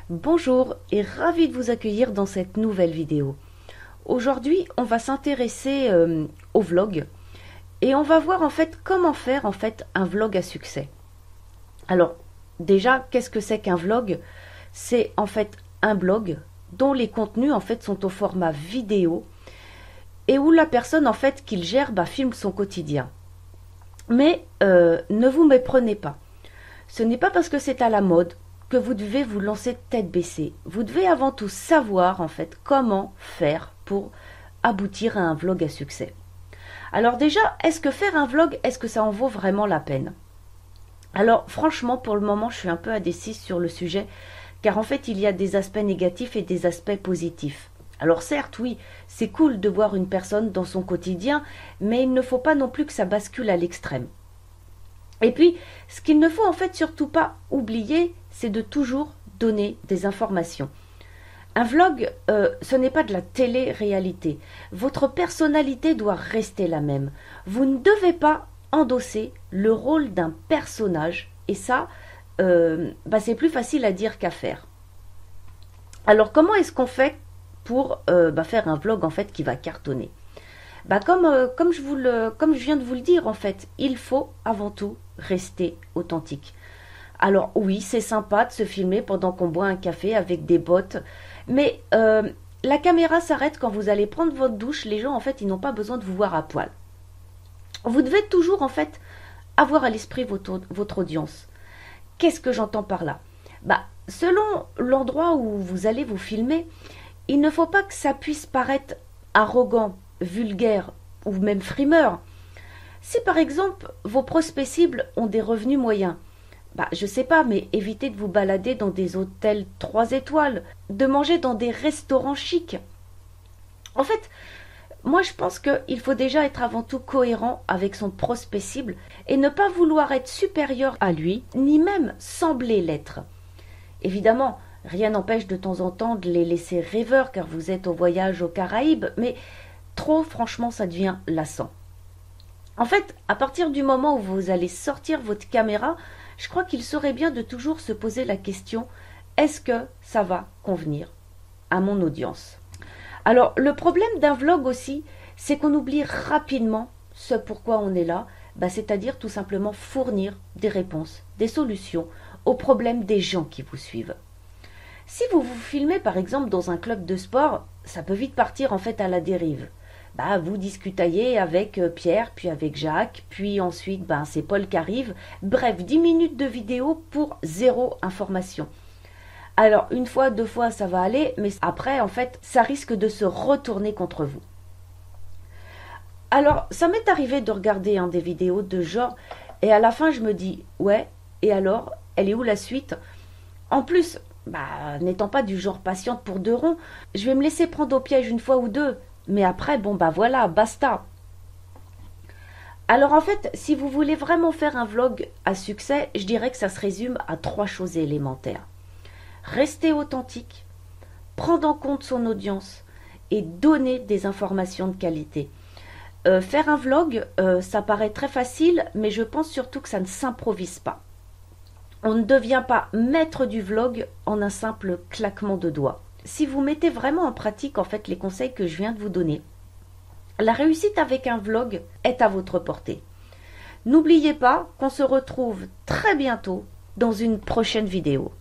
Bonjour et ravi de vous accueillir dans cette nouvelle vidéo. Aujourd'hui, on va s'intéresser au vlog et on va voir en fait comment faire un vlog à succès. Alors déjà, qu'est-ce que c'est qu'un vlog? C'est en fait un blog dont les contenus en fait sont au format vidéo et où la personne en fait qu'il gère filme son quotidien. Mais ne vous méprenez pas. Ce n'est pas parce que c'est à la mode que vous devez vous lancer tête baissée. Vous devez avant tout savoir en fait comment faire pour aboutir à un vlog à succès. Alors déjà, est-ce que faire un vlog, est-ce que ça en vaut vraiment la peine? Alors franchement, pour le moment, je suis un peu indécise sur le sujet, car en fait, il y a des aspects négatifs et des aspects positifs. Alors certes, oui, c'est cool de voir une personne dans son quotidien, mais il ne faut pas non plus que ça bascule à l'extrême. Et puis, ce qu'il ne faut en fait surtout pas oublier, c'est de toujours donner des informations. Un vlog, ce n'est pas de la télé-réalité. Votre personnalité doit rester la même. Vous ne devez pas endosser le rôle d'un personnage, et ça, c'est plus facile à dire qu'à faire. Alors, comment est-ce qu'on fait pour faire un vlog en fait qui va cartonner? Comme je viens de vous le dire, en fait, il faut avant tout rester authentique. Alors oui, c'est sympa de se filmer pendant qu'on boit un café avec des potes, mais la caméra s'arrête quand vous allez prendre votre douche. Les gens, en fait, ils n'ont pas besoin de vous voir à poil. Vous devez toujours, en fait, avoir à l'esprit votre audience. Qu'est-ce que j'entends par là? Selon l'endroit où vous allez vous filmer, il ne faut pas que ça puisse paraître arrogant, vulgaire ou même frimeur. Si par exemple vos prospects cibles ont des revenus moyens, je sais pas, mais évitez de vous balader dans des hôtels 3 étoiles, de manger dans des restaurants chics. En fait, moi je pense qu'il faut déjà être avant tout cohérent avec son prospect cible et ne pas vouloir être supérieur à lui, ni même sembler l'être. Évidemment, rien n'empêche de temps en temps de les laisser rêveurs car vous êtes au voyage aux Caraïbes, mais trop, franchement, ça devient lassant. En fait, à partir du moment où vous allez sortir votre caméra, je crois qu'il serait bien de toujours se poser la question, est-ce que ça va convenir à mon audience? Alors, le problème d'un vlog aussi, c'est qu'on oublie rapidement ce pourquoi on est là, c'est-à-dire tout simplement fournir des réponses, des solutions aux problèmes des gens qui vous suivent. Si vous vous filmez par exemple dans un club de sport, ça peut vite partir en fait à la dérive. Vous discutaillez avec Pierre, puis avec Jacques, puis ensuite c'est Paul qui arrive. Bref, 10 minutes de vidéo pour zéro information. Alors une fois, 2 fois ça va aller, mais après en fait ça risque de se retourner contre vous. Alors ça m'est arrivé de regarder des vidéos de genre et à la fin je me dis ouais, et alors elle est où la suite? En plus, n'étant pas du genre patiente pour 2 ronds, je vais me laisser prendre au piège une fois ou deux. Mais après, voilà, basta. Alors en fait, si vous voulez vraiment faire un vlog à succès, je dirais que ça se résume à 3 choses élémentaires. Rester authentique, prendre en compte son audience et donner des informations de qualité. Faire un vlog, ça paraît très facile, mais je pense surtout que ça ne s'improvise pas. On ne devient pas maître du vlog en un simple claquement de doigts. Si vous mettez vraiment en pratique en fait les conseils que je viens de vous donner, la réussite avec un vlog est à votre portée. N'oubliez pas qu'on se retrouve très bientôt dans une prochaine vidéo.